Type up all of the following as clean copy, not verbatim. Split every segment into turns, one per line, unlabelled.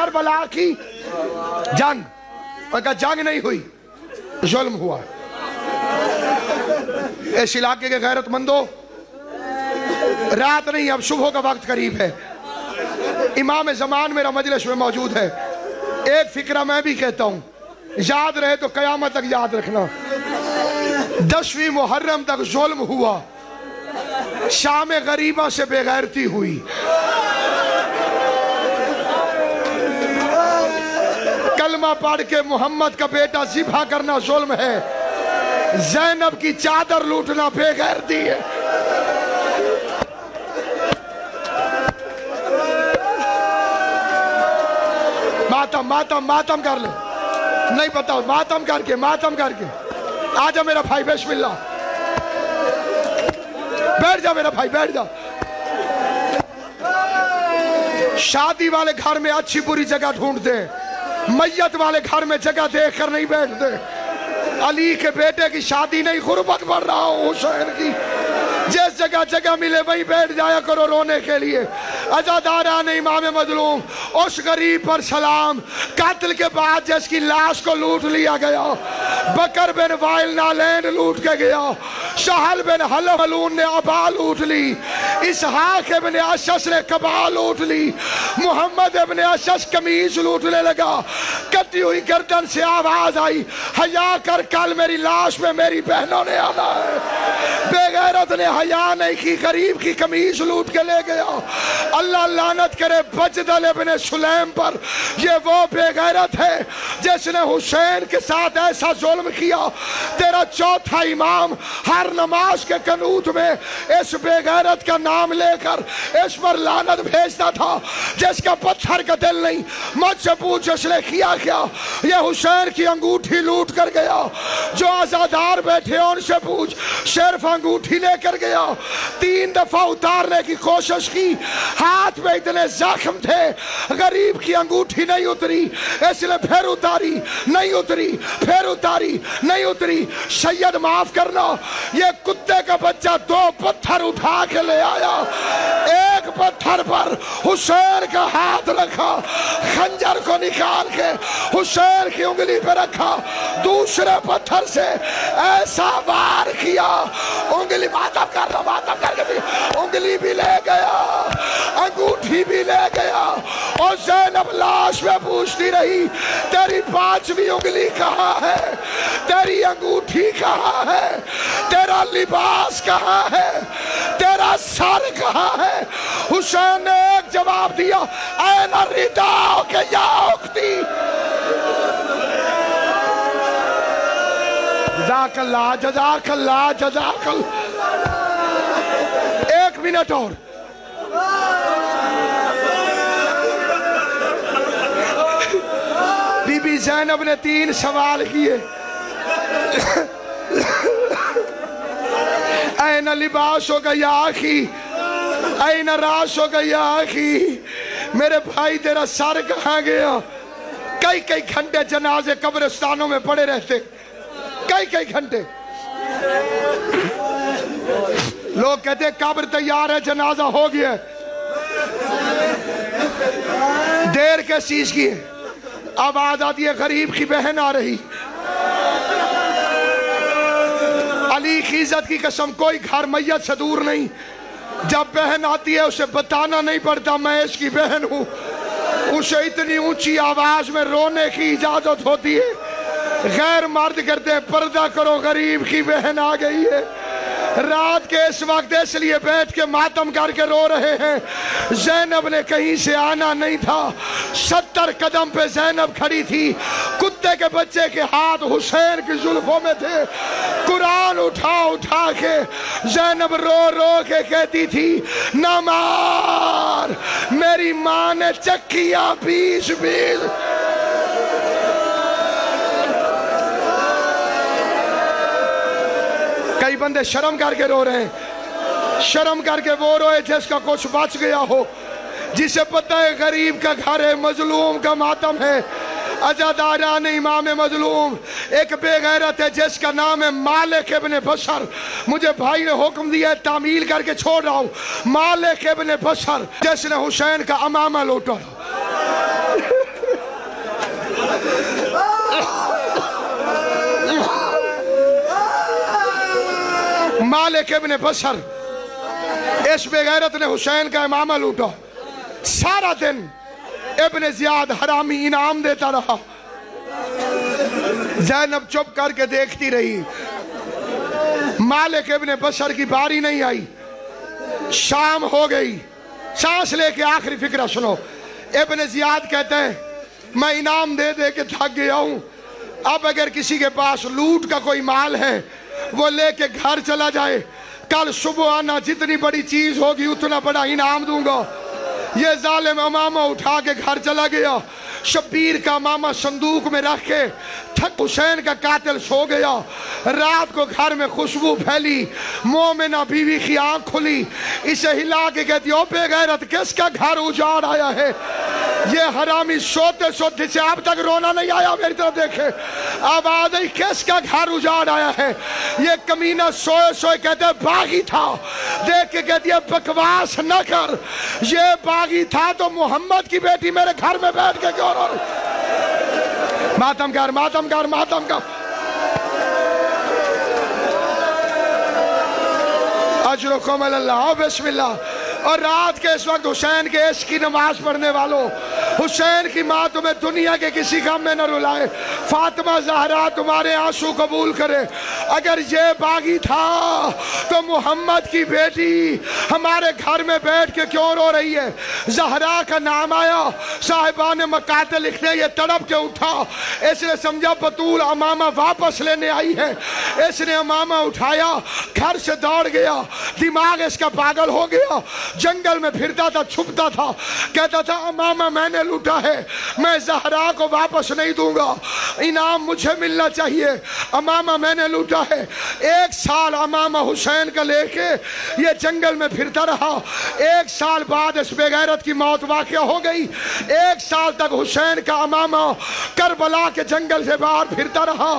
کربلا کی جنگ، اور کہا جنگ نہیں ہوئی، ظلم ہوا۔ اس علاقے کے غیرت مندوں، رات نہیں اب صبح کا وقت قریب ہے، امام زمان میرا مجلس میں موجود ہے۔ ایک فکرہ میں بھی کہتا ہوں، یاد رہے تو قیامت تک یاد رکھنا۔ 10ویں محرم تک ظلم ہوا، شام غریبہ سے بے غیرتی ہوئی۔ کلمہ پڑھ کے محمد کا بیٹا ذبح کرنا ظلم ہے، زینب کی چادر لوٹنا بے غیرتی ہے۔ ماتم کر لے، نہیں پتا، ماتم کر کے آجا میرا بھائی، بسم اللہ، بیٹھ جا میرا بھائی، بیٹھ جا۔ شادی والے گھر میں اچھی بری جگہ ڈھونڈتے ہیں، میت والے گھر میں جگہ دیکھ کر نہیں بیٹھتے۔ علی کے بیٹے کی شادی نہیں، غربت بڑھ رہا ہوں حسین کی، جس جگہ ملے وہیں بیٹھ جایا کرو رونے کے لیے۔ عزاداران امام مظلوم، اس غریب پر سلام، قتل کے بعد جس کی لاش کو لوٹ لیا گیا، بکر بن وائل نالین لوٹ کے گیا، سہل بن حلف ملون نے عبا لوٹ لی، اسحاق ابن اشعث نے قبا لوٹ لی، محمد ابن اشعث قمیض لوٹنے لگا، کٹی ہوئی گردن سے آواز آئی، حیا کر، کل میری لاش میں میری بہنوں نے آنا ہے۔ بے غیرت نے حیا نہیں کی، غریب کی قمیض لوٹ کے لے گیا۔ اللہ لعنت کرے بجدل ابن سلیم پر، یہ وہ بے غیرت ہے جس نے حسین کے ساتھ ایسا ظلم کیا۔ تیرا چوتھا امام ہر نماز کے قنوت میں اس بے غیرت کا نام لے کر اس پر لعنت بھیجتا تھا، جس کا پتھر کا دل نہیں۔ مجھ سے پوچھ اس نے کیا کیا؟ یہ حسین کی انگوٹھی لوٹ کر گیا۔ جو عزادار بیٹھے ان سے پوچھ، صرف انگوٹھی لے کر گیا، 3 دفعہ اتارنے کی کوشش کی، ہاتھ میں اتنے زخم تھے، غریب کی انگوٹھی نہیں اتری، اس نے پھر اتاری، نہیں اتری، پھر اتاری، نہیں اتری۔ سید معاف کرنا، یہ کتے کا بچہ 2 پتھر اٹھا کے لے آیا، ایک پتھر پر حسین کا ہاتھ رکھا، خنجر کو نکال کے حسین کی انگلی پہ رکھا، دوسرے پتھر سے ایسا وار کیا، انگلی ماتم کر کے انگلی بھی لے گیا، انگوٹھی بھی لے گیا، اور زینب لاش میں پوچھتی رہی، تیری 5ویں انگلی کہاں ہے؟ تیری انگوٹھی کہاں ہے؟ تیرا لباس کہاں ہے؟ تیرا سر کہاں ہے؟ حسین نے ایک جواب دیا، این الرداء کہ یا اختی۔ جزاک اللہ، جزاک اللہ، جزاک اللہ۔ 1 منٹ اور۔ بی بی زینب نے 3 سوال کیے، این لباس ہو گیا آخی، این راس ہو گیا آخی، میرے بھائی تیرا سر کہاں گیا؟ کئی گھنٹے جنازے قبرستانوں میں پڑے رہتے، کئی گھنٹے۔ لوگ کہتے ہیں قبر تیار ہے، جنازہ ہو گیا، دیر کس چیز کی ہے؟ آواز آتی ہے غریب کی بہن آ رہی۔ علی کی عزت کی قسم، کوئی گھر میت سے دور نہیں، جب بہن آتی ہے اسے بتانا نہیں پڑتا میں اس کی بہن ہوں، اسے اتنی اونچی آواز میں رونے کی اجازت ہوتی ہے۔ غیر مرد کرتے ہیں، پردہ کرو غریب کی بہن آ گئی ہے۔ رات کے اس وقت اس لیے بیٹھ کے ماتم کر کے رو رہے ہیں، زینب نے کہیں سے آنا نہیں تھا، 70 قدم پہ زینب کھڑی تھی، کتے کے بچے کے ہاتھ حسین کی زلفوں میں تھے، قرآن اٹھا کے زینب رو رو کے کہتی تھی، نہ مار، میری ماں نے چکیاں 20 کئی بندے شرم کر کے رو رہے ہیں، شرم کر کے وہ روئے جس کا کچھ بچ گیا ہو، جسے پتہ ہے غریب کا گھر ہے، مظلوم کا ماتم ہے۔ عزاداران امام مظلوم، ایک بے غیرت ہے جس کا نام ہے مالک ابن بشر، مجھے بھائی نے حکم دیا ہے تعمیل کر کے چھوڑ رہا ہوں، مالک ابن بشر جس نے حسین کا امامہ لوٹا۔ मालिक इब्न बशर, इस बेगैरत ने हुसैन का इमामा लूटा। सारा दिन इब्न जियाद हरामी इनाम देता रहा। ज़ैनब चुप करके देखती रही। मालिक इब्न बशर की बारी नहीं आई। शाम हो गई। सांस लेके आखिरी फिक्र सुनो। इब्न जियाद कहते हैं मैं इनाम दे दे के थक गया हूं, अब अगर किसी के पास लूट का कोई माल है वो लेके घर चला जाए, कल सुबह आना, जितनी बड़ी चीज होगी उतना बड़ा इनाम दूंगा। ये जालिम अमामा उठा के घर चला गया। शब्बीर का अमामा संदूक में रख के थक हुसैन का कातिल सो गया। रात को घर में खुशबू फैली। मोमिना बीवी की आंख खुली, इसे हिला के कहती ओ बेगैरत किसका घर उजाड़ आया है? ये हरामी सोते सोते से अब तक रोना नहीं आया, मेरी तरफ देखे। आवाज आई किसका घर उजाड़ आया है? ये कमीना सोए सोए कहते बागी था। देख के कहती है बकवास न कर, ये बागी था तो मोहम्मद की बेटी मेरे घर में बैठ के क्यों रो रही? मातम कर, मातम कर, मातम कर। अजरुकुम अल्लाह, बिस्मिल्लाह। और रात के इस वक्त हुसैन के इश्क की नमाज पढ़ने वालों, हुसैन की माँ तुम्हें दुनिया के किसी काम में न रुलाए। फातिमा ज़हरा तुम्हारे आंसू कबूल करे। अगर ये बागी था तो मोहम्मद की बेटी हमारे घर में बैठ के क्यों रो रही है? ज़हरा का नाम आया, साहिबान मकाते लिखने, ये तड़प के उठा। इसने समझा बतूल अमामा वापस लेने आई है। इसने अमामा उठाया, घर से दौड़ गया। दिमाग इसका पागल हो गया। जंगल में फिरता था, छुपता था, कहता था अमामा मैंने लूटा है, मैं ज़हरा को वापस नहीं दूंगा, इनाम मुझे मिलना चाहिए। अमामा मैंने लूटा है। 1 साल अमामा हुसैन का लेके ये जंगल में फिरता रहा। 1 साल बाद इस बेगैरत की मौत वाक़या हो गई। 1 साल तक हुसैन का अमामा करबला के जंगल से बाहर फिरता रहा।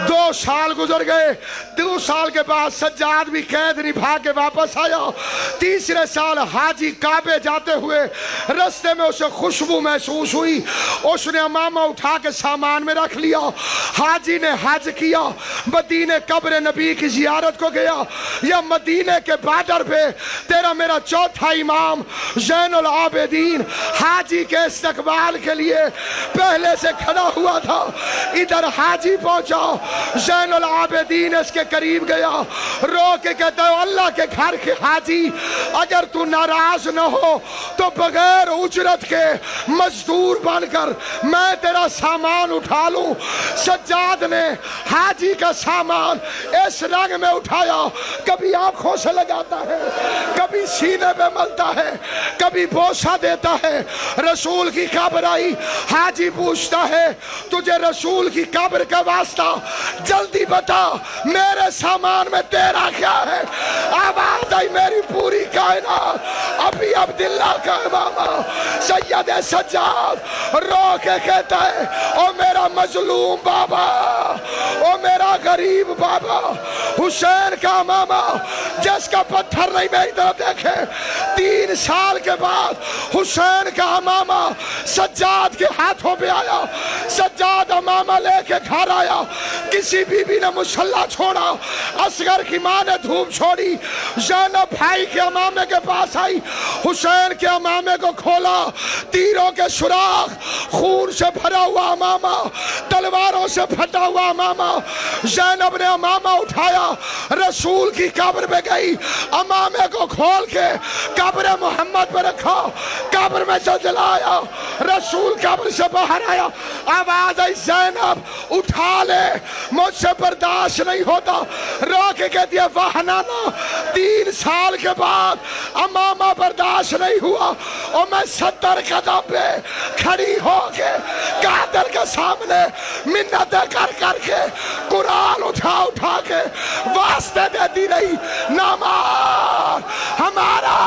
2 साल गुजर गए। 2 साल के बाद सज्जाद भी कैद निभा के वापस आया। तीसरे साल हाजी काबे जाते हुए रास्ते में उसे खुशबू महसूस हुई। उसने अमामा उठा के सामान में रख लिया। हाजी ने हज किया, मदीने कब्र नबी की जियारत को गया। या मदीने के बॉर्डर पे तेरा मेरा चौथा इमाम ज़ैनुल आबिदीन हाजी के इस्तकबाल के लिए पहले से खड़ा हुआ था। इधर हाजी पहुंचा, ज़ैनुल आबिदीन इसके करीब गया, रो के कहता है अल्लाह के घर के हाजी, अगर तू नाराज न हो तो बगैर उजरत के मजदूर बनकर मैं तेरा सामान उठा लूं। सज्जाद ने हाजी का सामान इस रंग में उठाया, कभी आंखों से लगाता है, कभी सीने पे मलता है, कभी बोसा देता है। रसूल की कब्र आई, हाजी पूछता है तुझे रसूल की कब्र का वास्ता, जल्दी बता मेरे सामान में तेरा क्या है? आवाज आई मेरी पूरी कायनात अभी अब्दुल्ला का इमामा सैयद सज्जाद रो के कहता है ओ मेरा मजलूम बाबा, ओ मेरा गरीब बाबा, हुसैन का इमामा जिसका पत्थर नहीं मेरी तरफ देखे। 3 साल के बाद हुसैन का इमामा सज्जाद के हाथों पे आया। सज्जाद इमामा लेके घर आया। किसी बीबी ने मुसल्ला छोड़ा, असगर की माँ ने धूप छोड़ी, ज़ैनब भाई के इमामे के पास आई, हुसैन के इमामे को खोला, तीरों के सुराख, खून से भरा हुआ इमामा, तलवारों से फटा हुआ इमामा। ज़ैनब ने इमामा उठाया, रसूल की कब्र पे गई, इमामे को खोल के कब्र मोहम्मद पे रखा, कब्र में से जलाया, रसूल कब्र से बाहर आया। आवाज आई ज़ैनब उठा ले, मुझसे बर्दाश्त नहीं होता। रो के कहती है वाह नाना, 3 साल के बाद अमामा बर्दाश्त नहीं हुआ और मैं 70 कदम पे खड़ी होके कादर के सामने मिन्नत कर करके कुरान उठा उठा के वास्ते देती रही, नमाज हमारा